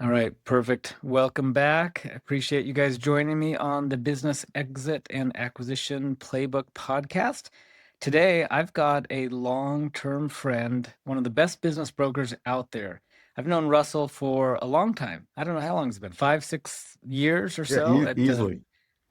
All right, perfect. Welcome back. I appreciate you guys joining me on the Business Exit and Acquisition Playbook podcast. Today, I've got a long-term friend, one of the best business brokers out there. I've known Russell for a long time. I don't know how long it's been, 5, 6 years or Yeah, so. easily.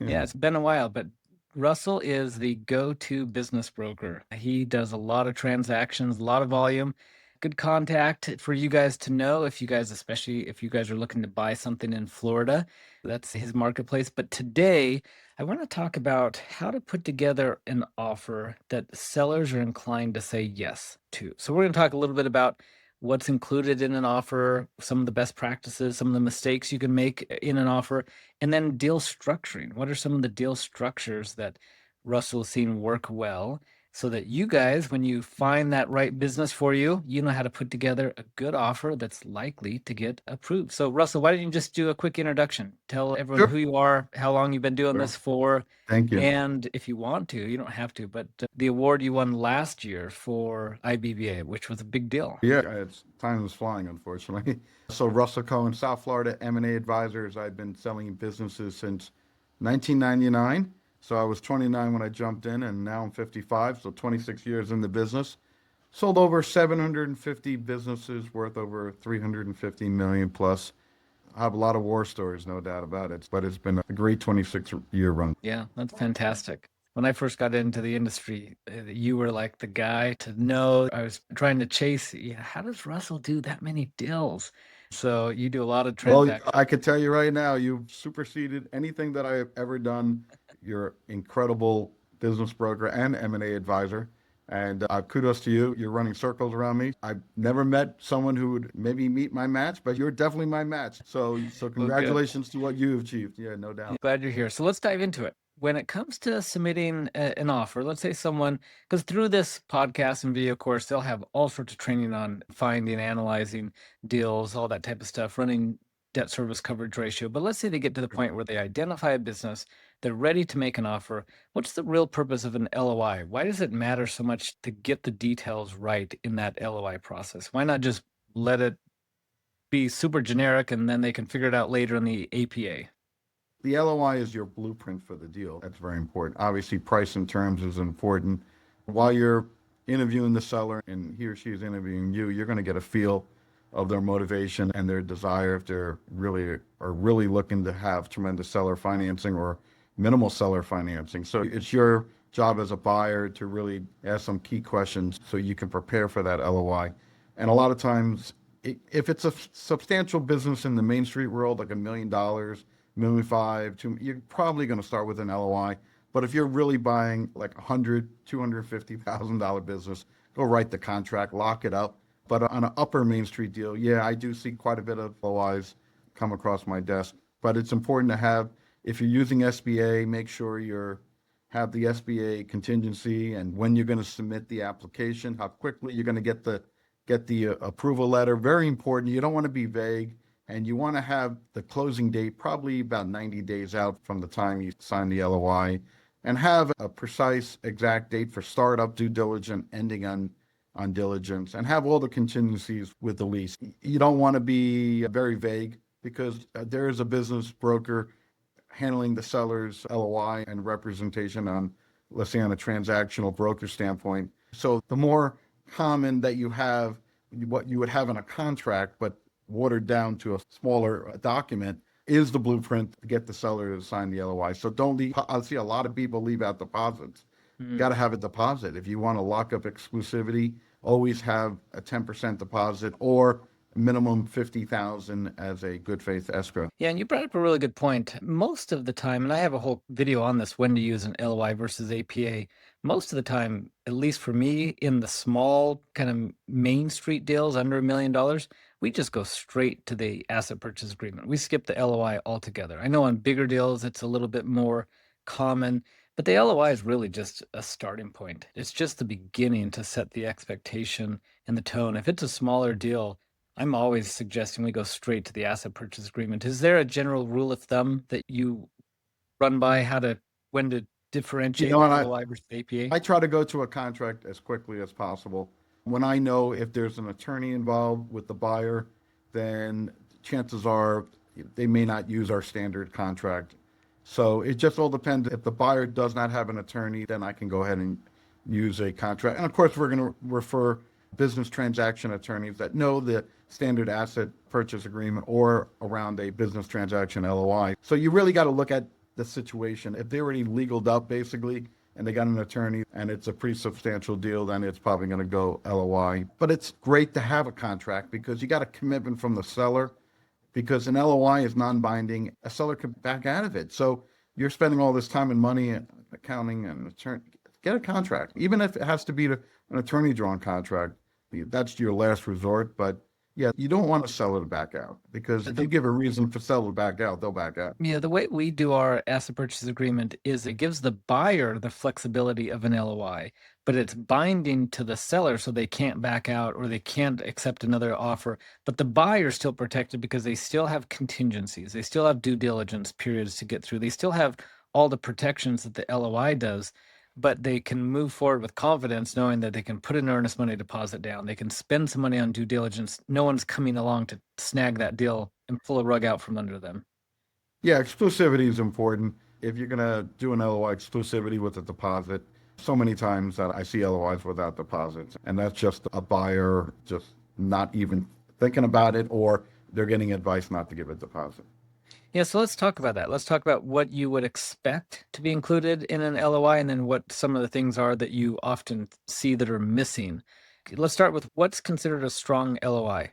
Yeah, Yeah. it's been a while, but Russell is the go-to business broker. He does a lot of transactions, a lot of volume, good contact for you guys to know if you guys, especially if you guys are looking to buy something in Florida. That's his marketplace. But today, I want to talk about how to put together an offer that sellers are inclined to say yes to. So we're going to talk a little bit about what's included in an offer, some of the best practices, some of the mistakes you can make in an offer, and then deal structuring. What are some of the deal structures that Russell's seen work well so that you guys, when you find that right business for you, you know how to put together a good offer that's likely to get approved. So, Russell, why don't you just do a quick introduction? Tell everyone Sure. who you are, how long you've been doing Sure. this for, Thank you. and if you want to, you don't have to, but the award you won last year for IBBA, which was a big deal. Yeah, it's time is flying, unfortunately. So Russell Cohen, South Florida M&A Advisors. I've been selling businesses since 1999. So I was 29 when I jumped in, and now I'm 55. So 26 years in the business. Sold over 750 businesses worth over 350 million plus. I have a lot of war stories, no doubt about it. But it's been a great 26-year run. Yeah, that's fantastic. When I first got into the industry, you were like the guy to know. I was trying to chase, yeah, how does Russell do that many deals? So you do a lot of Well, transactions. I could tell you right now, you've superseded anything that I have ever done. You're incredible business broker and M&A advisor. And kudos to you. You're running circles around me. I've never met someone who would maybe meet my match, but you're definitely my match. So Well, good. congratulations to what you've achieved. Yeah, no doubt. Glad you're here. So let's dive into it. When it comes to submitting an offer, let's say someone, because through this podcast and video course, they'll have all sorts of training on finding, analyzing deals, all that type of stuff, running debt service coverage ratio. But let's say they get to the point where they identify a business, they're ready to make an offer. What's the real purpose of an LOI? Why does it matter so much to get the details right in that LOI process? Why not just let it be super generic and then they can figure it out later in the APA? The LOI is your blueprint for the deal. That's very important. Obviously, price and terms is important. While you're interviewing the seller and he or she is interviewing you, you're going to get a feel of their motivation and their desire if they're really looking to have tremendous seller financing or minimal seller financing. So it's your job as a buyer to really ask some key questions so you can prepare for that LOI. And a lot of times, if it's a substantial business in the Main Street world, like $1 million, million five, you're probably going to start with an LOI. But if you're really buying like $100,000, $250,000 business, go write the contract, lock it up. But on an upper Main Street deal, yeah, I do see quite a bit of LOIs come across my desk. But it's important to have, if you're using SBA, make sure you have the SBA contingency and when you're going to submit the application, how quickly you're going to get the approval letter. Very important. You don't want to be vague. And you want to have the closing date probably about 90 days out from the time you sign the LOI and have a precise exact date for startup, due diligence, ending on diligence, and have all the contingencies with the lease. You don't want to be very vague because there is a business broker handling the seller's LOI and representation on, let's say, on a transactional broker standpoint. So the more common that you have, what you would have in a contract, but watered down to a smaller document, is the blueprint to get the seller to sign the LOI. So don't leave. I see a lot of people leave out deposits. Mm. Got to have a deposit. If you want to lock up exclusivity, always have a 10% deposit or minimum 50,000 as a good faith escrow. Yeah, and you brought up a really good point. Most of the time, and I have a whole video on this, when to use an LOI versus APA. Most of the time, at least for me, in the small kind of Main Street deals under $1 million, we just go straight to the asset purchase agreement. We skip the LOI altogether. I know on bigger deals, it's a little bit more common, but the LOI is really just a starting point. It's just the beginning to set the expectation and the tone. If it's a smaller deal, I'm always suggesting we go straight to the asset purchase agreement. Is there a general rule of thumb that you run by when to You differentiate know, the and LOI versus APA? I try to go to a contract as quickly as possible. When I know if there's an attorney involved with the buyer, then chances are they may not use our standard contract. So it just all depends. If the buyer does not have an attorney, then I can go ahead and use a contract. And of course, we're going to refer business transaction attorneys that know the standard asset purchase agreement or around a business transaction LOI. So you really got to look at the situation. If they already legaled up basically and they got an attorney and it's a pretty substantial deal, then it's probably going to go LOI. But it's great to have a contract because you got a commitment from the seller because an LOI is non-binding. A seller can back out of it. So you're spending all this time and money and accounting and attorney. Get a contract, even if it has to be an attorney-drawn contract. That's your last resort. But yeah, you don't want a seller to back out because if you give a reason for seller to back out, they'll back out. Yeah, the way we do our asset purchase agreement is it gives the buyer the flexibility of an LOI, but it's binding to the seller so they can't back out or they can't accept another offer. But the buyer's still protected because they still have contingencies. They still have due diligence periods to get through. They still have all the protections that the LOI does, but they can move forward with confidence knowing that they can put an earnest money deposit down. They can spend some money on due diligence. No one's coming along to snag that deal and pull a rug out from under them. Yeah, exclusivity is important. If you're going to do an LOI exclusivity with a deposit, so many times that I see LOIs without deposits, and that's just a buyer just not even thinking about it, or they're getting advice not to give a deposit. Yeah, so let's talk about that. Let's talk about what you would expect to be included in an LOI and then what some of the things are that you often see that are missing. Okay, let's start with what's considered a strong LOI.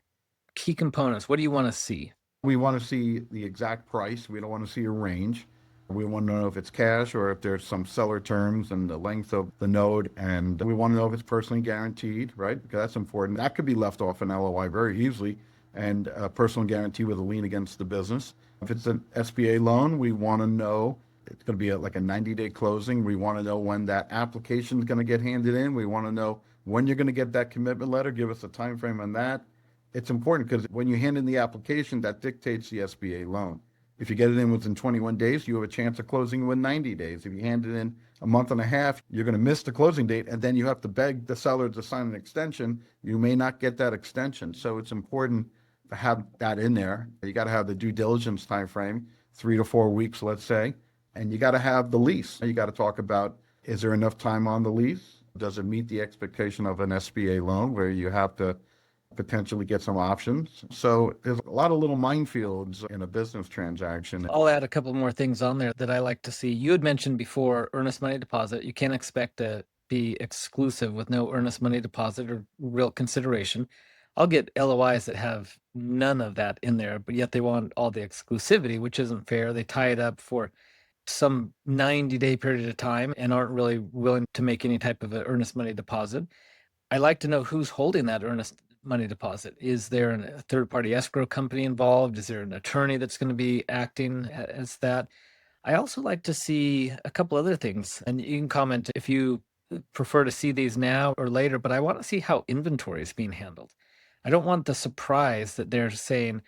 Key components. What do you want to see? We want to see the exact price. We don't want to see a range. We want to know if it's cash or if there's some seller terms and the length of the note. And we want to know if it's personally guaranteed, right? Because that's important. That could be left off an LOI very easily and a personal guarantee with a lien against the business. If it's an SBA loan, we want to know it's going to be like a 90-day closing. We want to know when that application is going to get handed in. We want to know when you're going to get that commitment letter. Give us a time frame on that. It's important because when you hand in the application, that dictates the SBA loan. If you get it in within 21 days, you have a chance of closing within 90 days. If you hand it in a month and a half, you're going to miss the closing date, and then you have to beg the seller to sign an extension. You may not get that extension. So it's important to have that in there. You got to have the due diligence time frame, 3 to 4 weeks, let's say, and you got to have the lease. You got to talk about, is there enough time on the lease? Does it meet the expectation of an SBA loan where you have to potentially get some options? So there's a lot of little minefields in a business transaction. I'll add a couple more things on there that I like to see. You had mentioned before earnest money deposit. You can't expect to be exclusive with no earnest money deposit or real consideration. I'll get LOIs that have none of that in there, but yet they want all the exclusivity, which isn't fair. They tie it up for some 90-day period of time and aren't really willing to make any type of an earnest money deposit. I like to know who's holding that earnest money deposit. Is there a third-party escrow company involved? Is there an attorney that's going to be acting as that? I also like to see a couple other things, and you can comment if you prefer to see these now or later, but I want to see how inventory is being handled. I don't want the surprise that they're saying,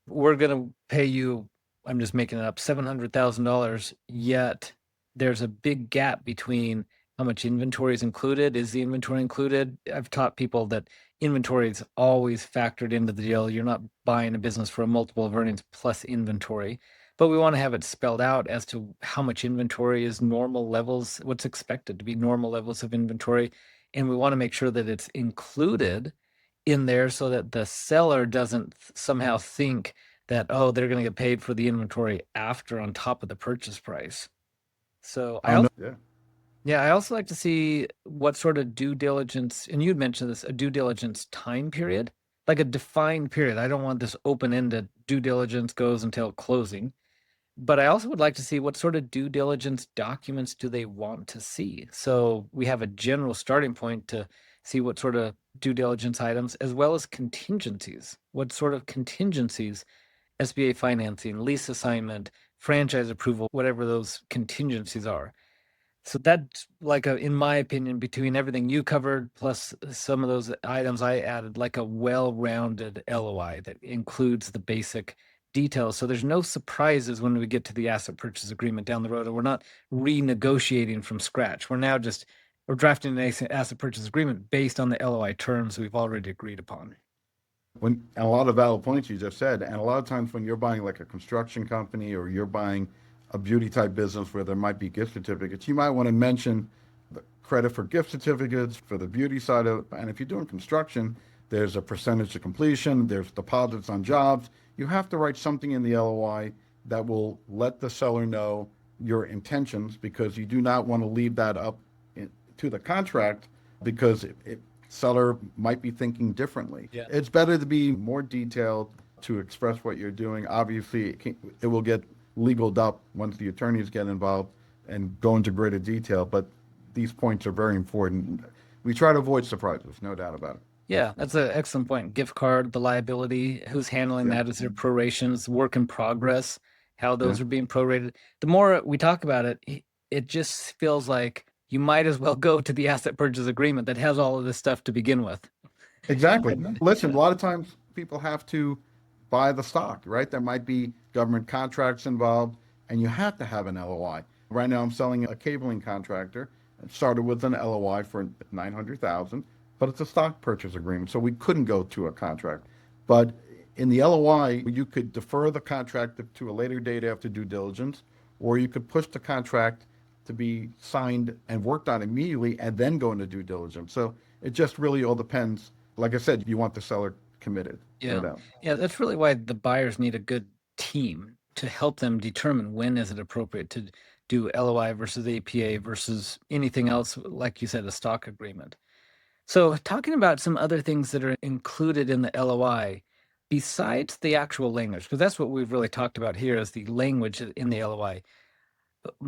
we're going to pay you, I'm just making it up, $700,000, yet there's a big gap between how much inventory is included. Is the inventory included? I've taught people that inventory is always factored into the deal. You're not buying a business for a multiple of earnings plus inventory, but we want to have it spelled out as to how much inventory is normal levels, what's expected to be normal levels of inventory. And we want to make sure that it's included in there so that the seller doesn't somehow think that, oh, they're going to get paid for the inventory after on top of the purchase price. So I also, Yeah. yeah, I also like to see what sort of due diligence, and you'd mentioned this, a due diligence time period, like a defined period. I don't want this open-ended due diligence goes until closing. But I also would like to see what sort of due diligence documents do they want to see. So we have a general starting point to see what sort of due diligence items, as well as contingencies. What sort of contingencies, SBA financing, lease assignment, franchise approval, whatever those contingencies are. So that's like in my opinion, between everything you covered plus some of those items I added, like a well-rounded LOI that includes the basic details. So there's no surprises when we get to the asset purchase agreement down the road, and we're not renegotiating from scratch. We're drafting an asset purchase agreement based on the LOI terms we've already agreed upon. And a lot of valid points you just said, and a lot of times when you're buying like a construction company or you're buying a beauty type business where there might be gift certificates, you might want to mention the credit for gift certificates for the beauty side of it. And if you're doing construction, there's a percentage of completion, there's deposits on jobs. You have to write something in the LOI that will let the seller know your intentions, because you do not want to leave that up to the contract, because seller might be thinking differently. Yeah. It's better to be more detailed, to express what you're doing. Obviously, it will get legaled up once the attorneys get involved and go into greater detail, but these points are very important. We try to avoid surprises, no doubt about it. Yeah, that's an excellent point. Gift card, the liability, who's handling Yeah, that? Is there prorations, work in progress, how yeah. those are being prorated? The more we talk about it, it just feels like you might as well go to the asset purchase agreement that has all of this stuff to begin with. Exactly. Listen, a Yeah. lot of times people have to buy the stock, right? There might be government contracts involved, and you have to have an LOI. Right now, I'm selling a cabling contractor. It started with an LOI for 900,000, but it's a stock purchase agreement, so we couldn't go to a contract. But in the LOI, you could defer the contract to a later date after due diligence, or you could push the contract to be signed and worked on immediately and then go into due diligence. So it just really all depends. Like I said, you want the seller committed, no Yeah. doubt. Yeah, that's really why the buyers need a good team to help them determine when is it appropriate to do LOI versus APA versus anything else, like you said, a stock agreement. So, talking about some other things that are included in the LOI, besides the actual language, because that's what we've really talked about here is the language in the LOI.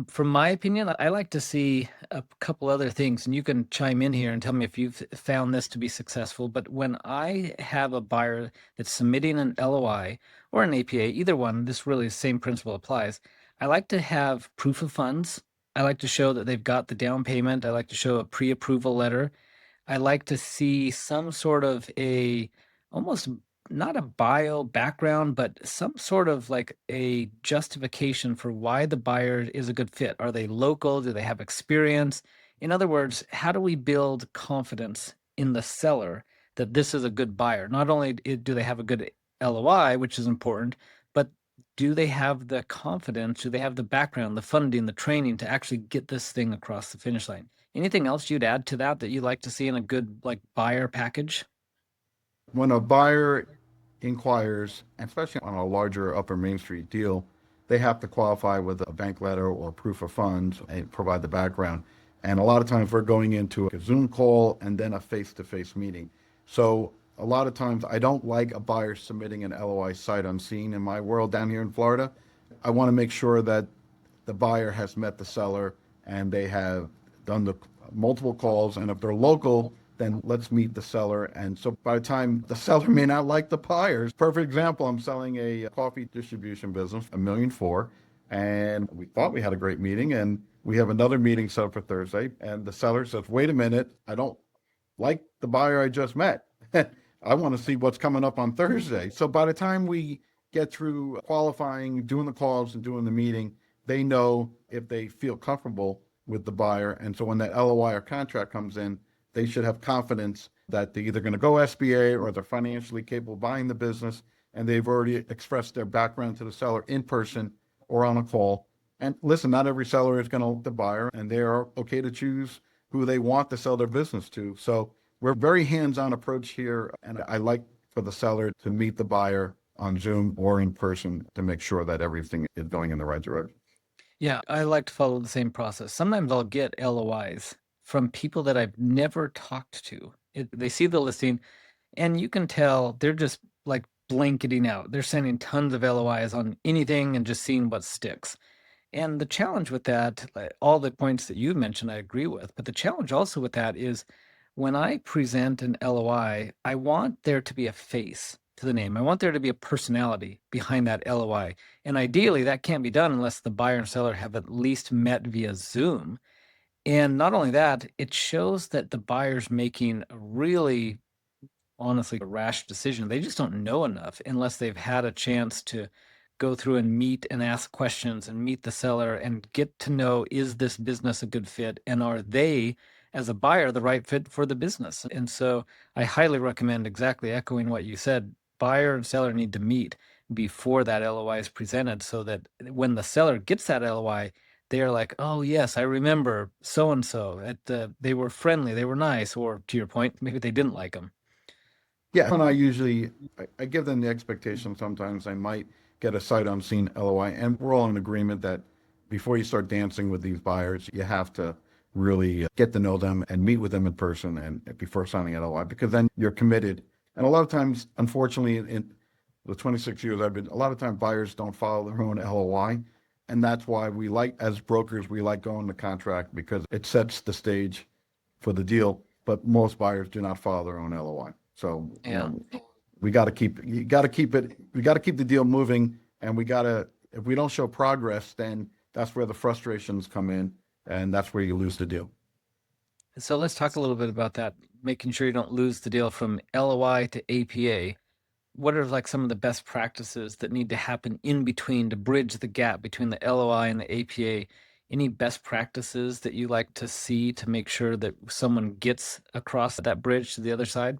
From my opinion, I like to see a couple other things, and you can chime in here and tell me if you've found this to be successful. But when I have a buyer that's submitting an LOI or an APA, either one, this really the same principle applies. I like to have proof of funds. I like to show that they've got the down payment. I like to show a pre-approval letter. I like to see some sort of a almost not a bio background, but some sort of like a justification for why the buyer is a good fit. Are they local? Do they have experience? In other words, how do we build confidence in the seller that this is a good buyer? Not only do they have a good LOI, which is important, but do they have the confidence? Do they have the background, the funding, the training to actually get this thing across the finish line? Anything else you'd add to that that you'd like to see in a good like buyer package? When a buyer inquires, especially on a larger Upper Main Street deal, they have to qualify with a bank letter or proof of funds and provide the background. And a lot of times we're going into a Zoom call and then a face-to-face meeting. So a lot of times I don't like a buyer submitting an LOI sight unseen. In my world down here in Florida, I want to make sure that the buyer has met the seller and they have done the multiple calls. And if they're local, then let's meet the seller. And so by the time the seller may not like the buyers, perfect example, I'm selling a coffee distribution business, 1,400,000. And we thought we had a great meeting, and we have another meeting set up for Thursday. And the seller says, wait a minute, I don't like the buyer I just met. I want to see what's coming up on Thursday. So by the time we get through qualifying, doing the calls and doing the meeting, they know if they feel comfortable with the buyer. And so when that LOI or contract comes in, they should have confidence that they're either going to go SBA or they're financially capable of buying the business. And they've already expressed their background to the seller in person or on a call. And listen, not every seller is going to like the buyer, and they are okay to choose who they want to sell their business to. So we're very hands-on approach here, and I like for the seller to meet the buyer on Zoom or in person to make sure that everything is going in the right direction. Yeah, I like to follow the same process. Sometimes I'll get LOIs from people that I've never talked to. They see the listing, and you can tell they're just like blanketing out. They're sending tons of LOIs on anything and just seeing what sticks. And the challenge with that, like, all the points that you mentioned, I agree with. But the challenge also with that is when I present an LOI, I want there to be a face to the name. I want there to be a personality behind that LOI. And ideally, that can't be done unless the buyer and seller have at least met via Zoom. And not only that, it shows that the buyer's making a really honestly a rash decision. They just don't know enough unless they've had a chance to go through and meet and ask questions and meet the seller and get to know, is this business a good fit, and are they as a buyer the right fit for the business? And so I highly recommend, exactly echoing what you said, buyer and seller need to meet before that LOI is presented so that when the seller gets that LOI, they're like, oh, yes, I remember so and so. They were friendly, they were nice, or to your point, maybe they didn't like them. Yeah, and I give them the expectation sometimes I might get a sight unseen LOI, and we're all in agreement that before you start dancing with these buyers, you have to really get to know them and meet with them in person and before signing an LOI, because then you're committed. And a lot of times, unfortunately, in the 26 years I've been, a lot of times buyers don't follow their own LOI. And that's why we like, as brokers, we like going to contract because it sets the stage for the deal, but most buyers do not follow their own LOI. So, Yeah. you got to keep it, we got to keep the deal moving, and if we don't show progress, then that's where the frustrations come in, and that's where you lose the deal. So let's talk a little bit about that, making sure you don't lose the deal from LOI to APA. What are like some of the best practices that need to happen in between to bridge the gap between the LOI and the APA? Any best practices that you like to see to make sure that someone gets across that bridge to the other side?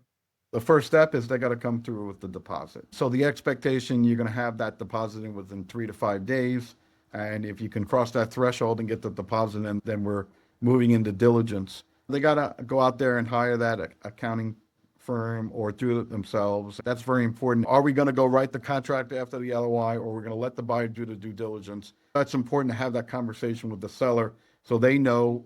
The first step is they got to come through with the deposit. So the expectation, you're going to have that deposit in within 3 to 5 days. And if you can cross that threshold and get the deposit in, then we're moving into diligence. They got to go out there and hire that accounting firm or do it themselves. That's very important. Are we going to go write the contract after the LOI, or we're going to let the buyer do the due diligence? That's important to have that conversation with the seller so they know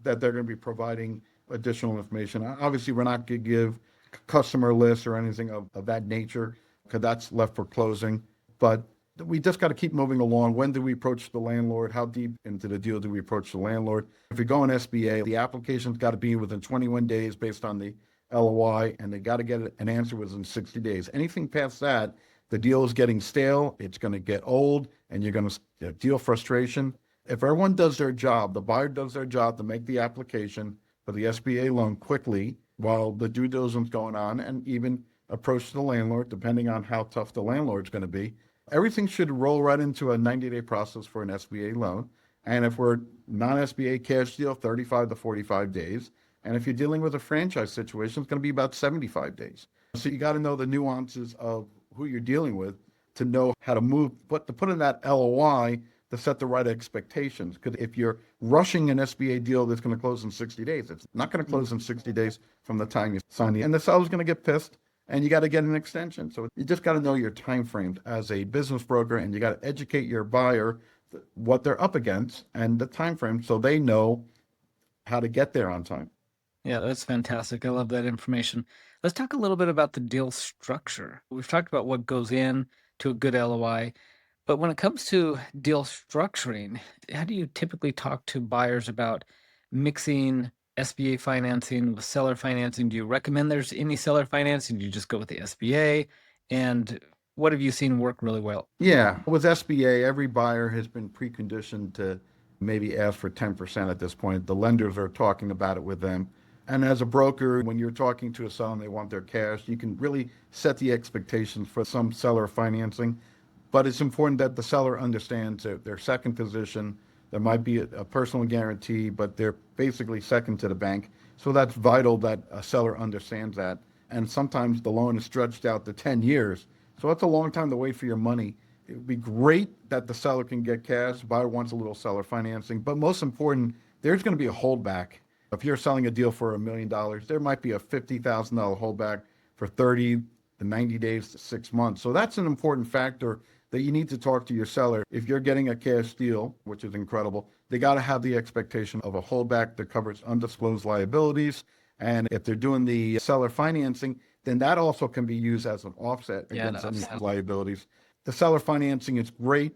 that they're going to be providing additional information. Obviously, we're not going to give customer lists or anything of that nature, because that's left for closing. But we just got to keep moving along. When do we approach the landlord? How deep into the deal do we approach the landlord? If we go in SBA, the application's got to be within 21 days based on the LOI, and they got to get an answer within 60 days. Anything past that, the deal is getting stale, it's going to get old, and you're going to deal frustration. If everyone does their job, the buyer does their job to make the application for the SBA loan quickly while the due diligence going on, and even approach the landlord, depending on how tough the landlord's going to be, everything should roll right into a 90-day process for an SBA loan. And if we're non-SBA cash deal, 35 to 45 days. And if you're dealing with a franchise situation, it's going to be about 75 days. So you got to know the nuances of who you're dealing with to know how to move, to put in that LOI to set the right expectations. Because if you're rushing an SBA deal that's going to close in 60 days, it's not going to close in 60 days from the time you sign the, and the seller's going to get pissed, and you got to get an extension. So you just got to know your time frames as a business broker, and you got to educate your buyer what they're up against and the time frame so they know how to get there on time. Yeah, that's fantastic. I love that information. Let's talk a little bit about the deal structure. We've talked about what goes in to a good LOI, but when it comes to deal structuring, how do you typically talk to buyers about mixing SBA financing with seller financing? Do you recommend there's any seller financing? Do you just go with the SBA? And what have you seen work really well? Yeah, with SBA, every buyer has been preconditioned to maybe ask for 10% at this point. The lenders are talking about it with them. And as a broker, when you're talking to a seller and they want their cash, you can really set the expectations for some seller financing. But it's important that the seller understands their second position. There might be a personal guarantee, but they're basically second to the bank. So that's vital that a seller understands that. And sometimes the loan is stretched out to 10 years. So that's a long time to wait for your money. It would be great that the seller can get cash. Buyer wants a little seller financing. But most important, there's going to be a holdback. If you're selling a deal for $1 million, there might be a $50,000 holdback for 30 to 90 days to 6 months. So that's an important factor that you need to talk to your seller. If you're getting a cash deal, which is incredible, they got to have the expectation of a holdback that covers undisclosed liabilities. And if they're doing the seller financing, then that also can be used as an offset Yeah, against any that's liabilities. The seller financing is great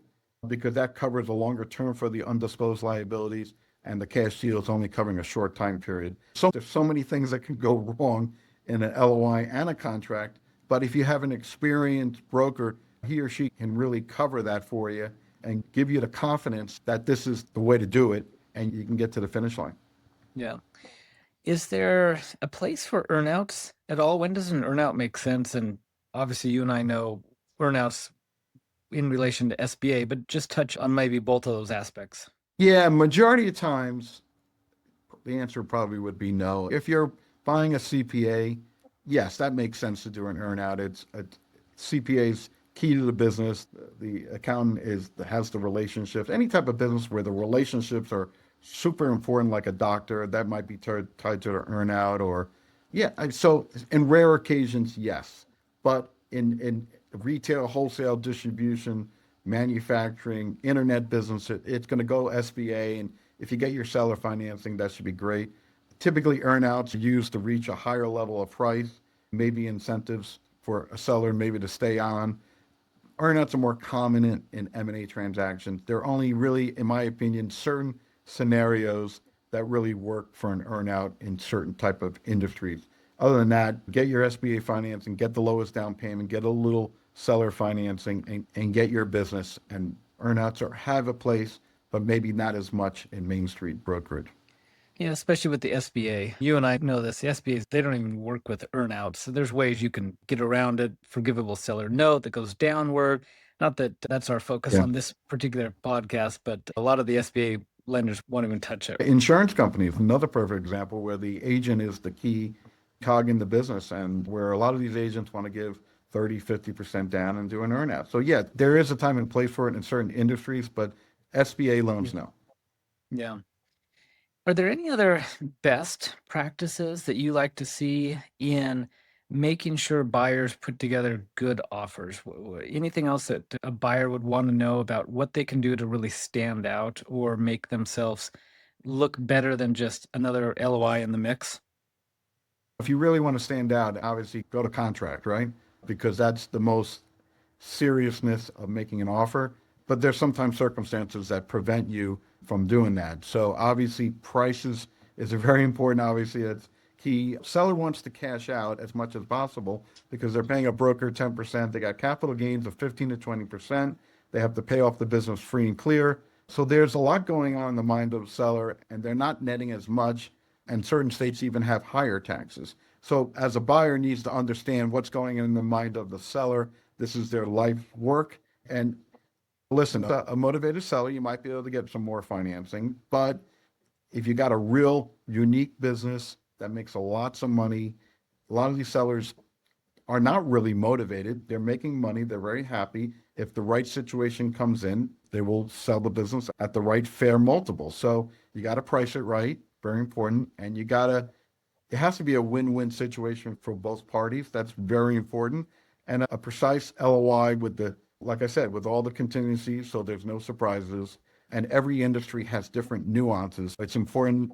because that covers a longer term for the undisclosed liabilities, and the cash deal is only covering a short time period. So there's so many things that can go wrong in an LOI and a contract, but if you have an experienced broker, he or she can really cover that for you and give you the confidence that this is the way to do it, and you can get to the finish line. yeah. Is there a place for earnouts at all? When does an earnout make sense? And obviously, you and I know earnouts in relation to SBA, but just touch on maybe both of those aspects. Yeah, majority of times, the answer probably would be no. If you're buying a CPA, yes, that makes sense to do an earnout. It's CPA's key to the business. The accountant has the relationships. Any type of business where the relationships are super important, like a doctor, that might be tied to the earnout or, yeah. So in rare occasions, yes, but in retail, wholesale distribution, manufacturing, internet business, it's going to go SBA. And if you get your seller financing, that should be great. Typically, earnouts are used to reach a higher level of price, maybe incentives for a seller maybe to stay on. Earnouts are more common in M&A transactions. They're only really, in my opinion, certain scenarios that really work for an earnout in certain type of industries. Other than that, get your SBA financing, get the lowest down payment, get a little seller financing, and get your business. And earnouts have a place, but maybe not as much in Main Street brokerage. Yeah, especially with the SBA. You and I know this. The SBAs, they don't even work with earnouts. So there's ways you can get around it. Forgivable seller note that goes downward. Not that that's our focus Yeah. on this particular podcast, but a lot of the SBA lenders won't even touch it. Insurance companies, another perfect example where the agent is the key cog in the business and where a lot of these agents want to give 30, 50% down and do an earnout. So yeah, there is a time and place for it in certain industries, but SBA loans, no. Yeah. Are there any other best practices that you like to see in making sure buyers put together good offers? Anything else that a buyer would want to know about what they can do to really stand out or make themselves look better than just another LOI in the mix? If you really want to stand out, obviously go to contract, right? Because that's the most seriousness of making an offer. But there's sometimes circumstances that prevent you from doing that. So obviously prices is a very important, obviously it's key. Seller wants to cash out as much as possible because they're paying a broker 10%. They got capital gains of 15 to 20%. They have to pay off the business free and clear. So there's a lot going on in the mind of the seller and they're not netting as much, and certain states even have higher taxes. So as a buyer needs to understand what's going on in the mind of the seller. This is their life work. And listen, a motivated seller, you might be able to get some more financing, but if you got a real unique business that makes lots of money, a lot of these sellers are not really motivated. They're making money. They're very happy. If the right situation comes in, they will sell the business at the right fair multiple. So you got to price it right. Very important. And it has to be a win-win situation for both parties. That's very important. And a precise LOI like I said, with all the contingencies, so there's no surprises. And every industry has different nuances. It's important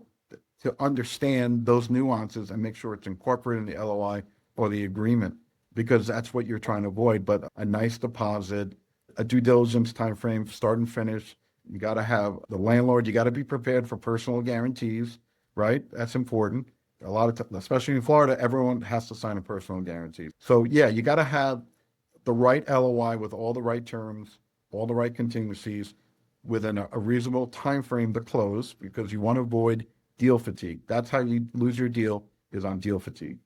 to understand those nuances and make sure it's incorporated in the LOI or the agreement, because that's what you're trying to avoid. But a nice deposit, a due diligence time frame, start and finish. You got to have the landlord. You got to be prepared for personal guarantees, right? That's important. A lot of, especially in Florida, everyone has to sign a personal guarantee. So yeah, you got to have the right LOI with all the right terms, all the right contingencies, within a reasonable time frame to close, because you want to avoid deal fatigue. That's how you lose your deal, is on deal fatigue.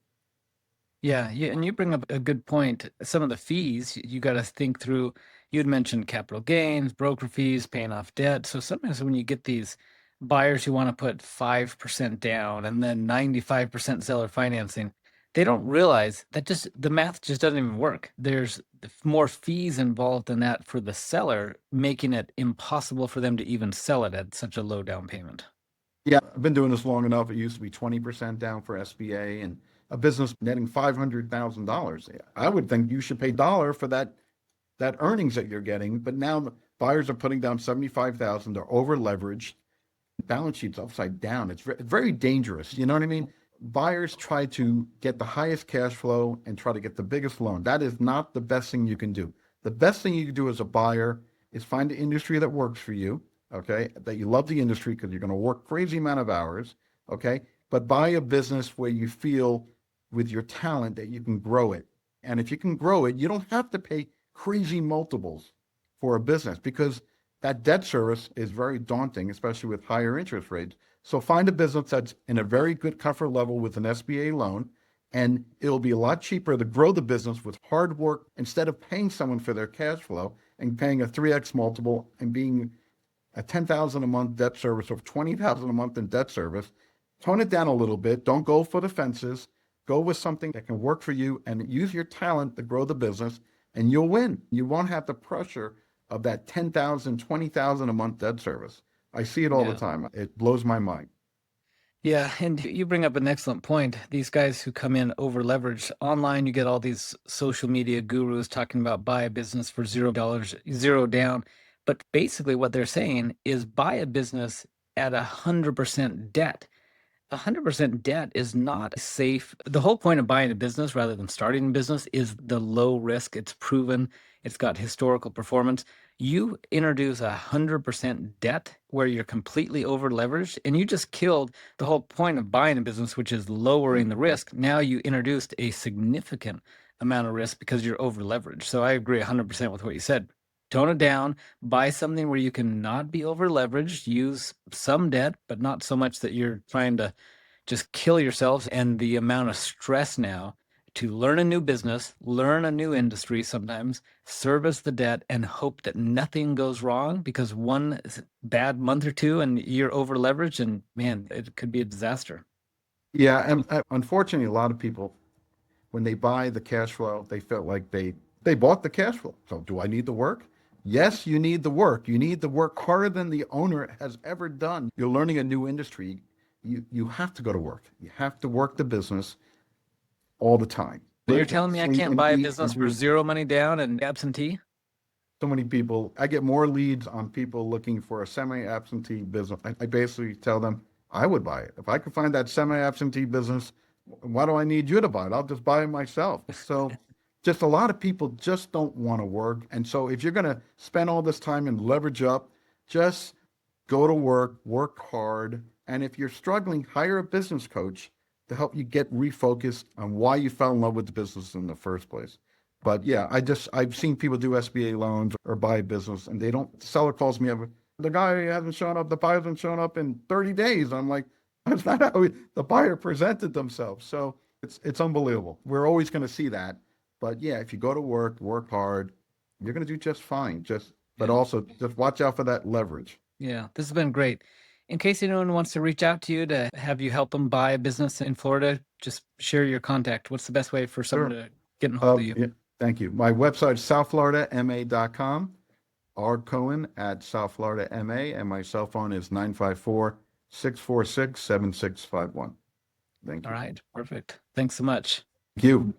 Yeah, and you bring up a good point. Some of the fees you got to think through. You'd mentioned capital gains, broker fees, paying off debt. So sometimes when you get these buyers who want to put 5% down and then 95% seller financing, they don't realize that just the math just doesn't even work. There's more fees involved than that for the seller, making it impossible for them to even sell it at such a low down payment. Yeah, I've been doing this long enough. It used to be 20% down for SBA and a business netting $500,000. I would think you should pay dollar for that earnings that you're getting. But now the buyers are putting down 75,000. They're over leveraged. Balance sheet's upside down. It's very dangerous. You know what I mean? Buyers try to get the highest cash flow and try to get the biggest loan. That is not the best thing you can do. The best thing you can do as a buyer is find an industry that works for you, okay? That you love the industry because you're going to work crazy amount of hours, okay? But buy a business where you feel with your talent that you can grow it. And if you can grow it, you don't have to pay crazy multiples for a business, because that debt service is very daunting, especially with higher interest rates. So find a business that's in a very good comfort level with an SBA loan, and it'll be a lot cheaper to grow the business with hard work instead of paying someone for their cash flow and paying a 3x multiple and being a 10,000 a month debt service or 20,000 a month in debt service. Tone it down a little bit. Don't go for the fences. Go with something that can work for you and use your talent to grow the business. and you'll win. You won't have the pressure of that 10,000, 20,000 a month debt service. I see it all the Yeah. time. It blows my mind. Yeah, and you bring up an excellent point. These guys who come in over leveraged online, you get all these social media gurus talking about buy a business for $0, zero down. But basically, what they're saying is buy a business at 100% debt. 100% debt is not safe. The whole point of buying a business rather than starting a business is the low risk. It's proven, it's got historical performance. You introduce 100% debt where you're completely over leveraged, and you just killed the whole point of buying a business, which is lowering the risk. Now you introduced a significant amount of risk because you're over leveraged. So I agree 100% with what you said. Tone it down, buy something where you can not be over leveraged, use some debt, but not so much that you're trying to just kill yourselves. And the amount of stress now to learn a new business, learn a new industry sometimes, service the debt, and hope that nothing goes wrong because one bad month or two and you're over leveraged, and man, it could be a disaster. Yeah, and unfortunately, a lot of people, when they buy the cash flow, they felt like they bought the cash flow. So do I need the work? Yes, you need the work. You need the work harder than the owner has ever done. You're learning a new industry. You have to go to work. You have to work the business all the time. So you're Live, telling me I sleep, can't and buy a eat and business for breathe. zero money down and absentee? So many people, I get more leads on people looking for a semi-absentee business. I basically tell them I would buy it. If I could find that semi-absentee business, why do I need you to buy it? I'll just buy it myself. So just a lot of people just don't want to work. And so if you're going to spend all this time and leverage up, just go to work, work hard. And if you're struggling, hire a business coach to help you get refocused on why you fell in love with the business in the first place. But yeah, I've seen people do SBA loans or buy a business and they don't, the seller calls me up, the guy hasn't shown up, the buyer hasn't shown up in 30 days. I'm like, that's not how the buyer presented themselves. So it's unbelievable. We're always going to see that. But yeah, if you go to work, work hard, you're going to do just fine. But Yeah. also just watch out for that leverage. Yeah, this has been great. In case anyone wants to reach out to you to have you help them buy a business in Florida, just share your contact. What's the best way for someone Sure. to get in hold of you? Yeah, thank you. My website is southfloridama.com, rcohen at southfloridama, and my cell phone is 954-646-7651. Thank All you. right, perfect. Thanks so much. Thank you.